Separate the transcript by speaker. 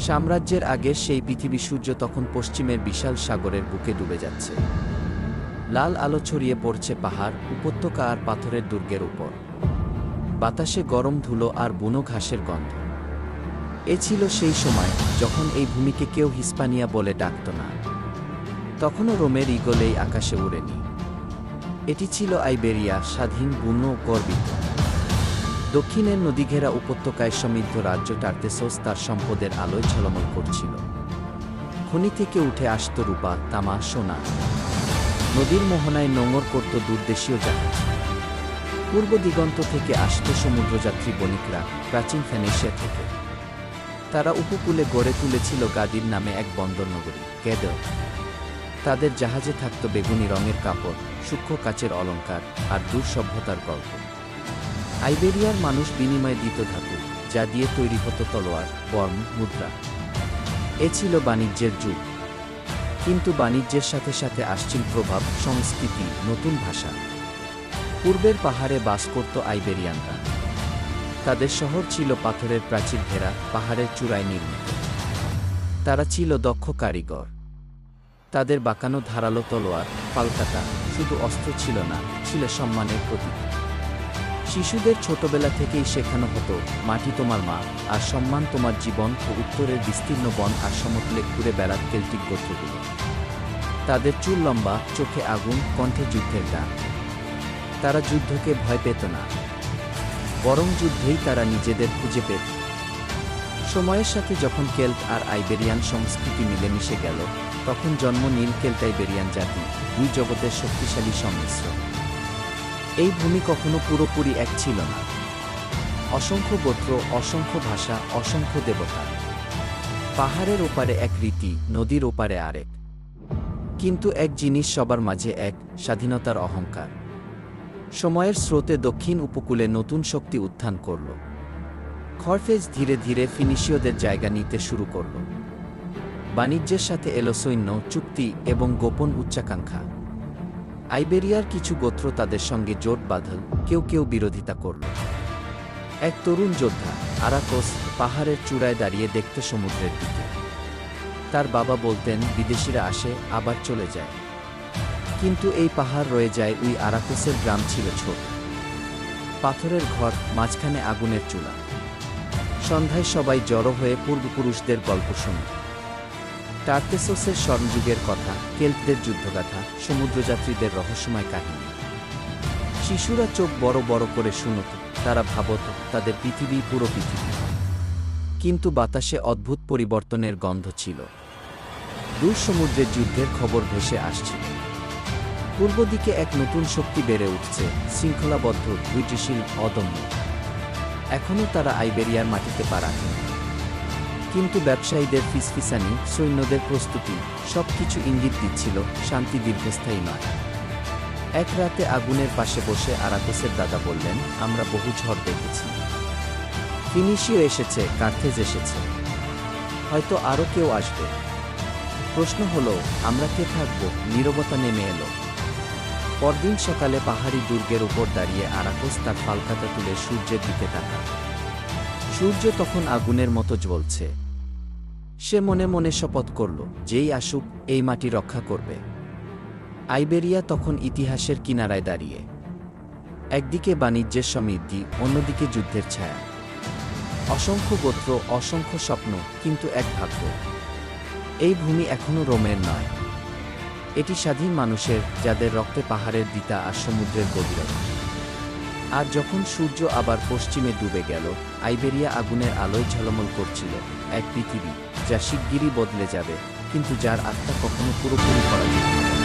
Speaker 1: সাম্রাজ্যের আগের সেই পৃথিবী। সূর্য তখন পশ্চিমের বিশাল সাগরের বুকে ডুবে যাচ্ছে। লাল আলো ছড়িয়ে পড়ছে পাহাড়, উপত্যকা আর পাথরের দুর্গের উপর। বাতাসে গরম ধুলো আর বুনো ঘাসের গন্ধ। এ ছিল সেই সময় যখন এই ভূমিকে কেউ হিস্পানিয়া বলে ডাকত না। তখনও রোমের ঈগলেই আকাশে উড়েনি। এটি ছিল আইবেরিয়া, স্বাধীন, বুনো, গর্বিত। দক্ষিণের নদীঘেরা উপত্যকায় সমৃদ্ধ রাজ্য টার্তেসোস তার সম্পদের আলোয় ঝলমল করছিল। খনি থেকে উঠে আসত রূপা, তামা, সোনা। নদীর মোহনায় নোঙর করত দূরদেশীয় জাহাজ। পূর্ব দিগন্ত থেকে আসত সমুদ্রযাত্রী বণিকরা, প্রাচীন ফেনিসিয়া থেকে। তারা উপকূলে গড়ে তুলেছিল গাদির নামে এক বন্দরনগরী, ক্যাডেল। তাদের জাহাজে থাকত বেগুনি রঙের কাপড়, সূক্ষ্ম কাচের অলঙ্কার আর দূর সভ্যতার গল্প। আইবেরিয়ার মানুষ বিনিময়ে দিত ধাতু, যা দিয়ে তৈরি হতো তলোয়ার, বর্ম, মুদ্রা। এ ছিল বাণিজ্যের যুগ। কিন্তু বাণিজ্যের সাথে সাথে আসছিল প্রভাব, সংস্কৃতি, নতুন ভাষা। পূর্বের পাহাড়ে বাস করত আইবেরিয়ানরা। তাদের শহর ছিল পাথরের প্রাচীর ঘেরা, পাহাড়ের চূড়ায় নির্মিত। তারা ছিল দক্ষ কারিগর। তাদের বাঁকানো ধারালো তলোয়ার, পালকাটা শুধু অস্ত্র ছিল না, ছিল সম্মানের প্রতীক। শিশুদের ছোটবেলা থেকেই শেখানো হতো, মাটি তোমার মা, আর সম্মান তোমার জীবন। ও উত্তরের বিস্তীর্ণ বন আর সমতলে ঘুরে বেড়াত কেল্টিক গোত্রগুলো। তাদের চুল লম্বা, চোখে আগুন, কণ্ঠে যুদ্ধের গান। তারা যুদ্ধকে ভয় পেত না, বরং যুদ্ধেই তারা নিজেদের খুঁজে পেত। সময়ের সাথে যখন কেল্ট আর আইবেরিয়ান সংস্কৃতি মিলেমিশে গেল, তখন জন্ম নীল কেল্ট আইবেরিয়ান জাতি, দুই জগতের শক্তিশালী সংমিশ্রণ। এই ভূমি কখনো পুরোপুরি এক ছিল না। অসংখ্য গোত্র, অসংখ্য ভাষা, অসংখ্য দেবতা। পাহাড়ের ওপারে এক রীতি, নদীর ওপারে আরেক। কিন্তু এক জিনিস সবার মাঝে এক, স্বাধীনতার অহংকার। সময়ের স্রোতে দক্ষিণ উপকূলে নতুন শক্তি উত্থান করল। কার্থেজ ধীরে ধীরে ফিনিশীয়দের জায়গা নিতে শুরু করল। বাণিজ্যের সাথে এলো সৈন্য, চুক্তি এবং গোপন উচ্চাকাঙ্ক্ষা। আইবেরিয়ার কিছু গোত্র তাদের সঙ্গে জোট বাঁধল, কেউ কেউ বিরোধিতা করল। এক তরুণ যোদ্ধা, আরাকোস, পাহাড়ের চূড়ায় দাঁড়িয়ে দেখত সমুদ্রের দিকে। তার বাবা বলতেন, বিদেশিরা আসে, আবার চলে যায়। কিন্তু এই পাহাড় রয়ে যায়। ওই আরাকোসের গ্রাম ছিল ছোট, পাথরের ঘর, মাঝখানে আগুনের চুলা। সন্ধ্যায় সবাই জড়ো হয়ে পূর্বপুরুষদের গল্প শুনে। টার্তেসোসের স্বর্ণযুগের কথা, কেল্টদের যুদ্ধগাথা, সমুদ্রযাত্রীদের রহস্যময় কাহিনী। শিশুরা চোখ বড় বড় করে শুনত। তারা ভাবত তাদের পৃথিবী পুরো পৃথিবী। কিন্তু বাতাসে অদ্ভুত পরিবর্তনের গন্ধ ছিল। দূর সমুদ্রের যুদ্ধের খবর ভেসে আসছিল। পূর্ব দিকে এক নতুন শক্তি বেড়ে উঠছে, শৃঙ্খলাবদ্ধ, ধৈর্যশীল, অদম্য। এখনও তারা আইবেরিয়ার মাটিতে পা রাখে। কিন্তু ব্যবসায়ীদের ফিসফিসানি, সৈন্যদের প্রস্তুতি, সবকিছু ইঙ্গিত দিচ্ছিল শান্তি দীর্ঘস্থায়ী নয়। এক রাতে আগুনের পাশে বসে আরাকোসের দাদা বললেন, আমরা বহু ঝড় দেখেছি। ফিনিশীয় এসেছে, কার্থেজ এসেছে, হয়তো আরও কেউ আসবে। প্রশ্ন হলো, আমরা কে থাকব? নীরবতা নেমে এলো। পরদিন সকালে পাহাড়ি দুর্গের উপর দাঁড়িয়ে আরাকোস তার ফালকাটা তুলে সূর্যের দিকে তাকাল। সূর্য তখন আগুনের মতো জ্বলছে। সে মনে মনে শপথ করল, যেই আসুক, এই মাটি রক্ষা করবে। আইবেরিয়া তখন ইতিহাসের কিনারায় দাঁড়িয়ে। একদিকে বাণিজ্যের সমৃদ্ধি, অন্যদিকে যুদ্ধের ছায়া। অসংখ্য গোত্র, অসংখ্য স্বপ্ন, কিন্তু এক ভাগ্য। এই ভূমি এখনো রোমের নয়। এটি স্বাধীন মানুষের, যাদের রক্তে পাহাড়ের দিতা আর সমুদ্রের গভীরতা। আর যখন সূর্য আবার পশ্চিমে ডুবে গেল, আইবেরিয়া আগুনের আলোয় ঝলমল করছিল। এক পৃথিবী যা শিগগিরই বদলে যাবে, কিন্তু যার আত্মা কখনো পুরোপুরি করা যেত না।